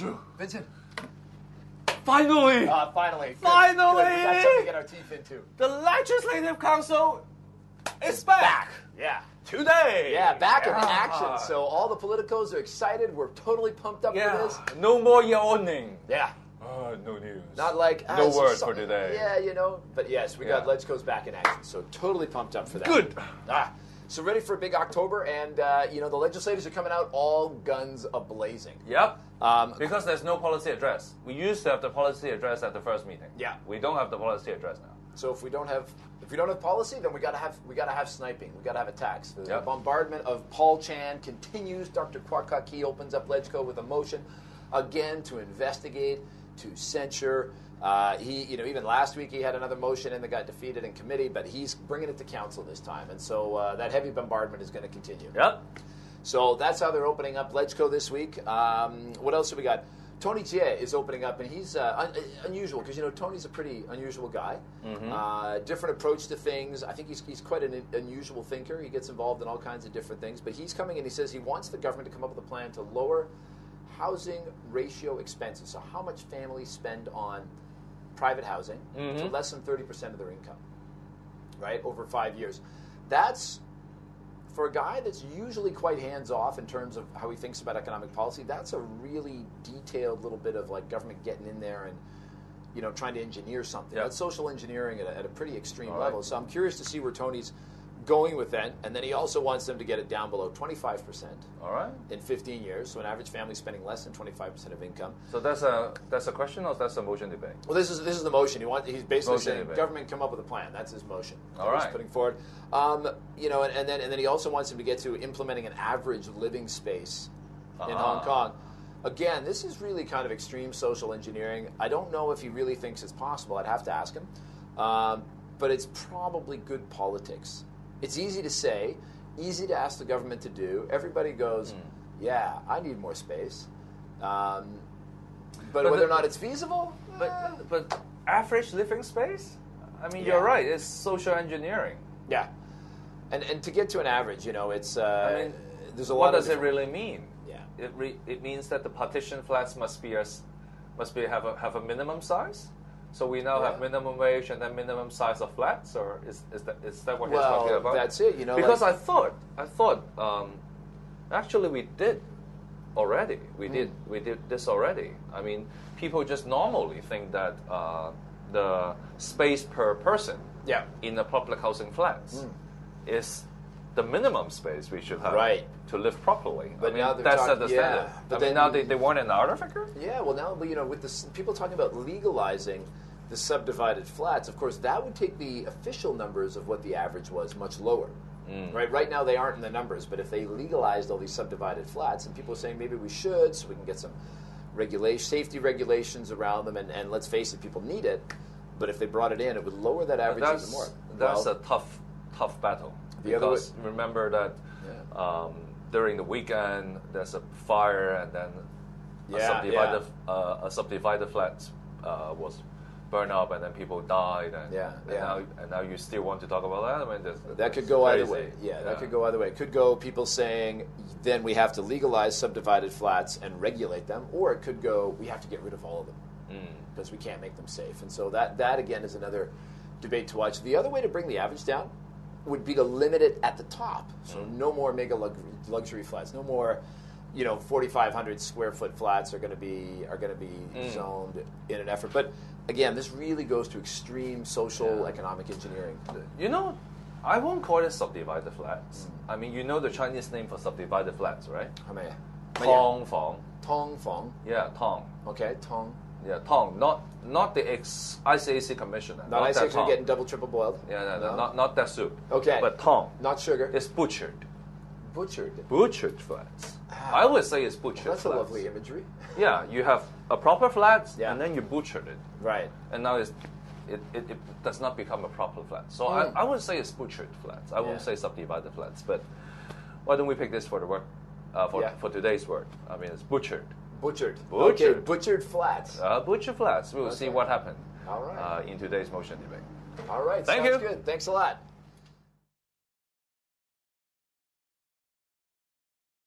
Andrew. Vincent. Finally! Finally. Good, Finally! Good. We got something to get our teeth into. The Legislative Council is back! Yeah. Today! Yeah, back in action. So all the politicos are excited. We're totally pumped up for this. No more yawning. Yeah. No news. Not like... no word for today. Yeah, you know. But yes, we got LegCo's back in action. So totally pumped up for that. Good. So ready for a big October. And, you know, the legislators are coming out all guns a-blazing. Yep. Because there's no policy address. We used to have the policy address at the first meeting. Yeah. We don't have the policy address now. So if we don't have policy, then we gotta have sniping. We gotta have attacks. The bombardment of Paul Chan continues. Dr. Kwok Ka-ki opens up LegCo with a motion again to investigate, to censure. He, you know, even last week he had another motion and that got defeated in committee, but he's bringing it to council this time, and so that heavy bombardment is going to continue. Yep. So that's how they're opening up LegCo this week. What else have we got? Tony Jie is opening up, and he's unusual because, you know, Tony's a pretty unusual guy. Different approach to things. I think he's quite an unusual thinker. He gets involved in all kinds of different things. But he's coming and he says he wants the government to come up with a plan to lower housing ratio expenses. So how much families spend on private housing to less than 30% of their income, right, over 5 years. That's, for a guy that's usually quite hands-off in terms of how he thinks about economic policy, that's a really detailed little bit of like government getting in there and, you know, trying to engineer something. That's social engineering at a pretty extreme level. So I'm curious to see where Tony's going with that. And then he also wants them to get it down below 25% in 15 years. So an average family spending less than 25% of income. So that's a question, or that's a motion debate? Well, this is the motion. He's basically saying government come up with a plan. That's his motion. He's putting forward. You know, and then he also wants him to get to implementing an average living space in Hong Kong. Again, this is really kind of extreme social engineering. I don't know if he really thinks it's possible. I'd have to ask him. But it's probably good politics. It's easy to say, easy to ask the government to do. Everybody goes, yeah, I need more space. But whether or not it's feasible? But average living space? I mean, you're right. It's social engineering. Yeah. And to get to an average, you know, it's... I mean, there's a lot what does it really mean? Yeah. It means that the partition flats must have a minimum size? So we now have minimum wage and then minimum size of flats, or is that what you're talking about? Well, that's it. You know, because I thought actually we did already. We did this already. I mean, people just normally think that the space per person in a public housing flats is the minimum space we should have to live properly. But I mean, now that's the standard. But then now they want an outer figure? Yeah, well now, you know, with the people talking about legalizing the subdivided flats, of course, that would take the official numbers of what the average was much lower. Right now they aren't in the numbers, but if they legalized all these subdivided flats, and people are saying maybe we should, so we can get some safety regulations around them, and let's face it, people need it, but if they brought it in, it would lower that average even more. That's a tough battle. Because remember that during the weekend there's a fire, and then a subdivided flat was burned up, and then people died, and now you still want to talk about that? I mean, that could go either way. That could go either way. It could go people saying then we have to legalize subdivided flats and regulate them, or it could go we have to get rid of all of them because we can't make them safe. And so that again is another debate to watch. The other way to bring the average down would be to limit it at the top. So no more mega luxury flats. No more, you know, 4,500 square foot flats are going to be zoned in an effort. But again, this really goes to extreme social economic engineering. You know, I won't call it subdivided flats. I mean, you know the Chinese name for subdivided flats, right? Tong Fong. Tong Fong. Yeah, Tong. Okay, Tong. Yeah, Tong. Not the ICAC commissioner. Not ICAC getting double, triple boiled? Yeah, not that soup. Okay. But Tong. Not sugar. It's butchered. Butchered? Butchered flats. I would say it's butchered that's flats. A lovely imagery. Yeah, you have a proper flat, and then you butchered it. Right. And now it does not become a proper flat. So I would say it's butchered flats. I won't say subdivided flats. But why don't we pick this for the work, for today's word? I mean, it's butchered. Butchered. Okay, butchered flats. Butchered flats. We'll see what happened All right. in today's motion debate. All right. Thank Sounds you. good. Thanks a lot.